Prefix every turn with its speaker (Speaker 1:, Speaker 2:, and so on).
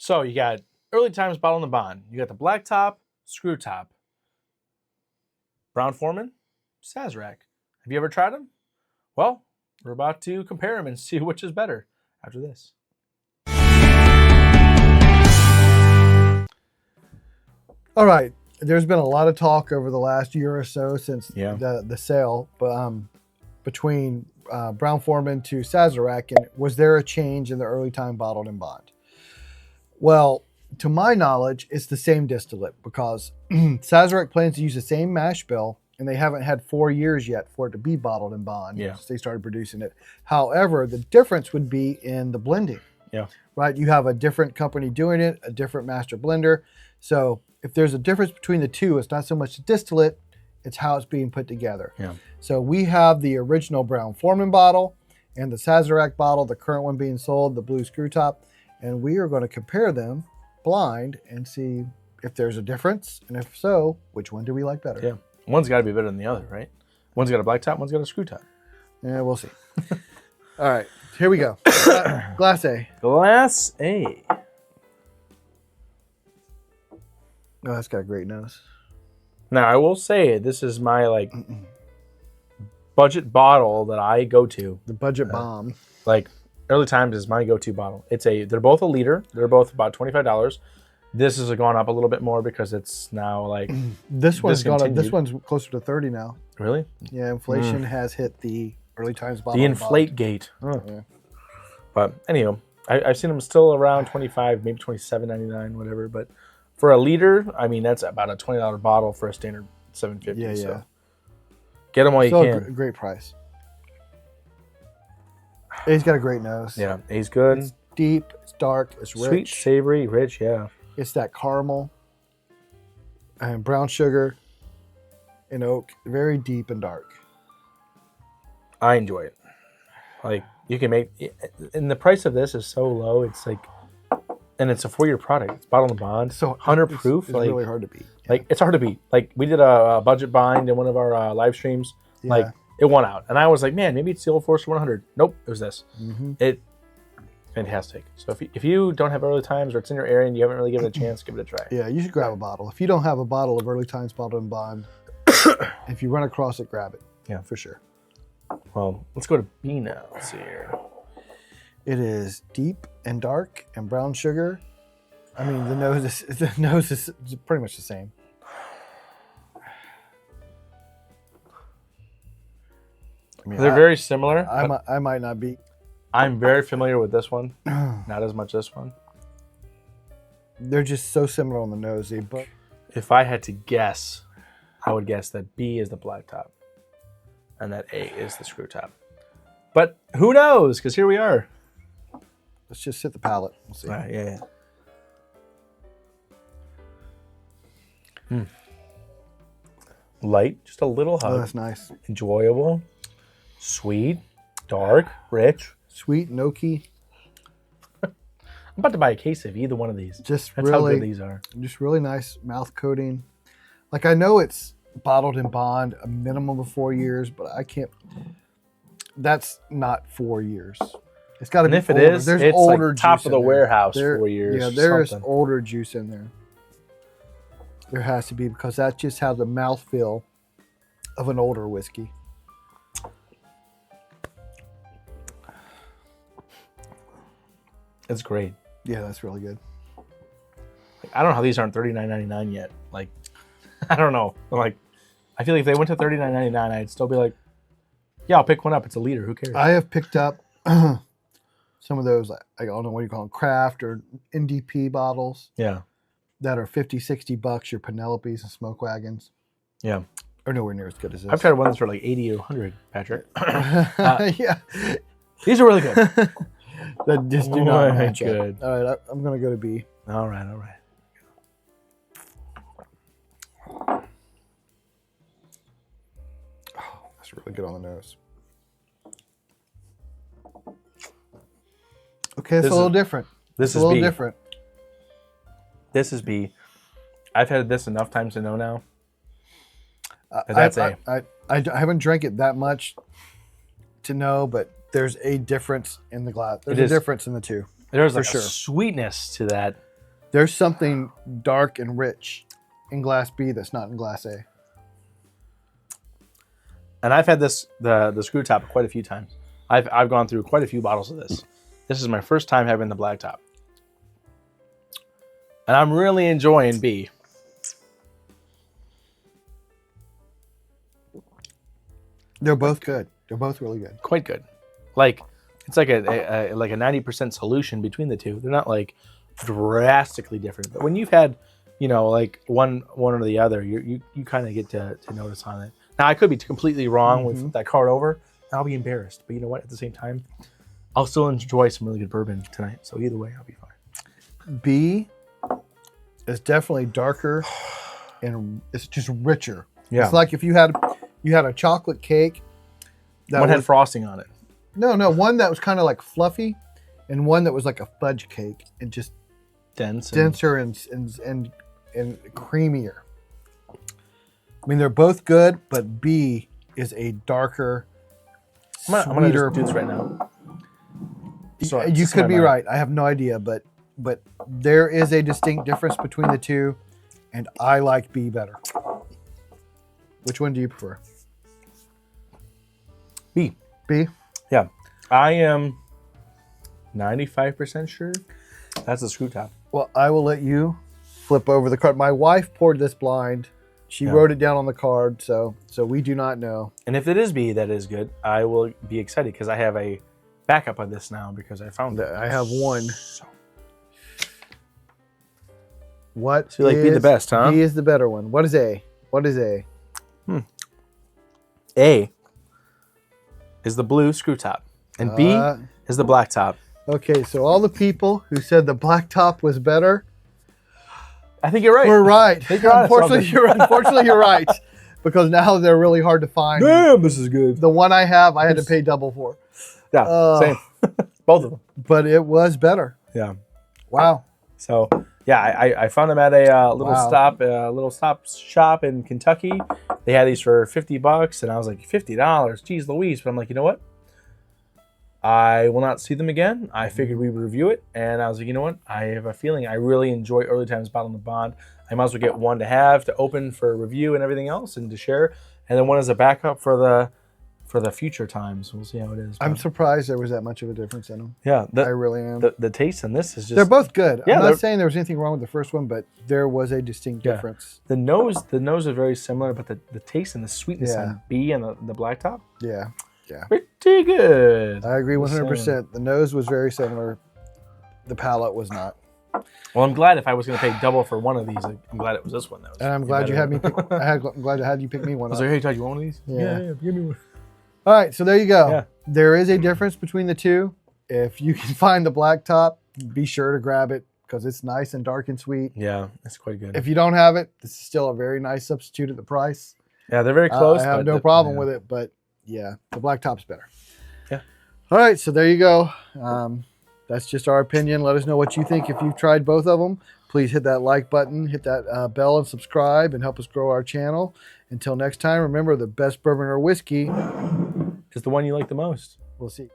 Speaker 1: So you got Early Times Bottle and Bond. You got the black top, screw top. Brown-Forman, Sazerac. Have you ever tried them? Well, we're about to compare them and see which is better after this.
Speaker 2: All right. There's been a lot of talk over the last year or so since the sale between Brown-Forman to Sazerac, and was there a change in the Early Time Bottled and Bond? Well, to my knowledge, it's the same distillate because Sazerac plans to use the same mash bill, and they haven't had 4 years yet for it to be bottled and bond.
Speaker 1: Yeah.
Speaker 2: They started producing it. However, the difference would be in the blending.
Speaker 1: Yeah.
Speaker 2: Right? You have a different company doing it, a different master blender. So if there's a difference between the two, it's not so much the distillate, it's how it's being put together.
Speaker 1: Yeah.
Speaker 2: So we have the original Brown-Forman bottle and the Sazerac bottle, the current one being sold, the blue screw top, and we are going to compare them blind and see if there's a difference, and if so, which one do we like better?
Speaker 1: Yeah, one's got to be better than the other, right? One's got a black top, one's got a screw top.
Speaker 2: Yeah, we'll see. All right, here we go. Glass A.
Speaker 1: Glass A.
Speaker 2: Oh, that's got a great nose.
Speaker 1: Now, I will say, this is my, budget bottle that I go to.
Speaker 2: The budget bomb.
Speaker 1: Early Times is my go-to bottle. They're both a liter. They're both about $25. This has gone up a little bit more because it's now,
Speaker 2: this one's gone up. This one's closer to 30 now.
Speaker 1: Really?
Speaker 2: Yeah, inflation has hit the Early Times bottle.
Speaker 1: The inflate gate. Oh.
Speaker 2: Yeah.
Speaker 1: But, anyhow, I've seen them still around $25, maybe $27.99, whatever, but for a liter, I mean, that's about a $20 bottle for a standard $7.50.
Speaker 2: Yeah.
Speaker 1: So get them while you can.
Speaker 2: Great price. A's got a great nose.
Speaker 1: Yeah, A's good.
Speaker 2: It's deep, it's dark, it's rich.
Speaker 1: Sweet, savory, rich, yeah.
Speaker 2: It's that caramel and brown sugar and oak. Very deep and dark.
Speaker 1: I enjoy it. You can make... And the price of this is so low, it's and it's a 4-year product. It's bottled and bond.
Speaker 2: So
Speaker 1: 100 proof.
Speaker 2: It's really hard to beat. Yeah.
Speaker 1: It's hard to beat. We did a budget bind in one of our live streams.
Speaker 2: Yeah.
Speaker 1: It won out. And I was like, man, maybe it's the Old Forester 100. Nope, it was this.
Speaker 2: Mm-hmm.
Speaker 1: Fantastic. So if you don't have Early Times or it's in your area and you haven't really given it a chance, give it a try.
Speaker 2: Yeah, you should grab a bottle. If you don't have a bottle of Early Times Bottled and Bond, if you run across it, grab it.
Speaker 1: Yeah.
Speaker 2: For sure.
Speaker 1: Well, let's go to B now. Let's see here.
Speaker 2: It is deep and dark and brown sugar. I mean, the nose is pretty much the same. I mean,
Speaker 1: They're very similar.
Speaker 2: I might not be.
Speaker 1: I'm very familiar with this one. Not as much this one.
Speaker 2: They're just so similar on the nose. But
Speaker 1: if I had to guess, I would guess that B is the black top and that A is the screw top. But who knows? Because here we are.
Speaker 2: Let's just hit the palate. We'll see.
Speaker 1: Yeah. Light, just a little hug.
Speaker 2: Oh, that's nice.
Speaker 1: Enjoyable, sweet, dark, rich.
Speaker 2: Sweet, oaky.
Speaker 1: I'm about to buy a case of either one of these.
Speaker 2: That's
Speaker 1: really, how good these are.
Speaker 2: Just really nice mouth coating. I know it's bottled in bond, a minimum of 4 years, but I can't. That's not 4 years. It's got to be.
Speaker 1: And if
Speaker 2: older.
Speaker 1: it is,
Speaker 2: there's
Speaker 1: it's
Speaker 2: older
Speaker 1: top
Speaker 2: juice
Speaker 1: of the warehouse 4 years.
Speaker 2: Yeah, there's
Speaker 1: something.
Speaker 2: older juice in there. There has to be, because that just has the mouthfeel of an older whiskey.
Speaker 1: It's great.
Speaker 2: Yeah, that's really good.
Speaker 1: I don't know how these aren't $39.99 yet. I don't know. I feel like if they went to $39.99, I'd still be like, yeah, I'll pick one up. It's a liter. Who cares?
Speaker 2: I have picked up some of those, I don't know what you call them, craft or NDP bottles.
Speaker 1: Yeah.
Speaker 2: That are $50-$60, your Penelopes and Smoke Wagons.
Speaker 1: Yeah.
Speaker 2: Are nowhere near as good as this.
Speaker 1: I've tried ones for $80 or $100, Patrick.
Speaker 2: Yeah.
Speaker 1: These are really good.
Speaker 2: That just do not match
Speaker 1: good.
Speaker 2: Up. All right, I'm going to go to B.
Speaker 1: All right.
Speaker 2: Oh, that's really good on the nose. Okay, it's a little different.
Speaker 1: This is
Speaker 2: a little
Speaker 1: B.
Speaker 2: different.
Speaker 1: This is B. I've had this enough times to know now. That's A.
Speaker 2: I haven't drank it that much to know, but there's a difference in the glass. There's a difference in the two.
Speaker 1: There's
Speaker 2: for
Speaker 1: a
Speaker 2: sure.
Speaker 1: sweetness to that
Speaker 2: There's something dark and rich in glass B that's not in glass A.
Speaker 1: And I've had the screw top quite a few times. I've gone through quite a few bottles of this. This is my first time having the black top. And I'm really enjoying B.
Speaker 2: They're both good. They're both really good.
Speaker 1: Quite good. Like, it's like a 90% solution between the two. They're not like drastically different. But when you've had, like one or the other, you kind of get to notice on it. Now, I could be completely wrong with that card over, and I'll be embarrassed. But you know what? At the same time, I'll still enjoy some really good bourbon tonight. So either way, I'll be fine.
Speaker 2: B is definitely darker, and it's just richer.
Speaker 1: Yeah.
Speaker 2: It's like if you had a chocolate cake.
Speaker 1: One had frosting on it.
Speaker 2: No, one that was kind of like fluffy, and one that was like a fudge cake and just denser and creamier. I mean, they're both good, but B is a darker,
Speaker 1: I'm gonna just do this right now. Sorry,
Speaker 2: you could be right. I have no idea, but there is a distinct difference between the two, and I like B better. Which one do you prefer?
Speaker 1: B.
Speaker 2: B?
Speaker 1: Yeah. I am 95% sure that's a screw top.
Speaker 2: Well, I will let you flip over the card. My wife poured this blind. She wrote it down on the card, so we do not know.
Speaker 1: And if it is B, that is good. I will be excited because I have a backup of this now because I found it.
Speaker 2: I have one.
Speaker 1: So
Speaker 2: what
Speaker 1: you like B the best, huh?
Speaker 2: B is the better one. What is A? What is A?
Speaker 1: A is the blue screw top, and B is the black top.
Speaker 2: Okay, so all the people who said the black top was better,
Speaker 1: I think you're right.
Speaker 2: we're right.
Speaker 1: Unfortunately,
Speaker 2: you're right, because now they're really hard to find.
Speaker 1: Damn, this is good.
Speaker 2: The one I have, I had to pay double for.
Speaker 1: Yeah, same. Both of them.
Speaker 2: But it was better.
Speaker 1: Yeah.
Speaker 2: Wow.
Speaker 1: So yeah, I found them at a little stop shop in Kentucky. They had these for $50, and I was like, $50? Geez Louise. But I'm like, you know what? I will not see them again. I figured we would review it, and I was like, you know what? I have a feeling I really enjoy Early Times Bottle and Bond. I might as well get one to have, to open for review and everything else, and to share, and then one as a backup for the future times. We'll see how it is.
Speaker 2: I'm surprised there was that much of a difference in them.
Speaker 1: Yeah,
Speaker 2: I really am.
Speaker 1: The taste in this is just...
Speaker 2: They're both good.
Speaker 1: Yeah,
Speaker 2: I'm not saying there was anything wrong with the first one, but there was a distinct difference.
Speaker 1: The nose are very similar, but the taste and the sweetness on B and the black top,
Speaker 2: yeah,
Speaker 1: pretty good.
Speaker 2: I agree 100%. The nose was very similar. The palate was not.
Speaker 1: Well, I'm glad if I was going to pay double for one of these, I'm glad it was this one. That was
Speaker 2: and I'm glad you had me. I'm glad I had you pick me one.
Speaker 1: I was like, hey, Todd, you want one of these?
Speaker 2: Yeah,
Speaker 1: give me one.
Speaker 2: All right, so there you go.
Speaker 1: Yeah.
Speaker 2: There is a difference between the two. If you can find the black top, be sure to grab it because it's nice and dark and sweet.
Speaker 1: Yeah, it's quite good.
Speaker 2: If you don't have it, this is still a very nice substitute at the price.
Speaker 1: Yeah, they're very close.
Speaker 2: I have no problem with it, but yeah, the black top's better.
Speaker 1: Yeah.
Speaker 2: All right, so there you go. That's just our opinion. Let us know what you think. If you've tried both of them, please hit that like button, hit that bell and subscribe, and help us grow our channel. Until next time, remember the best bourbon or whiskey
Speaker 1: is the one you like the most.
Speaker 2: We'll see.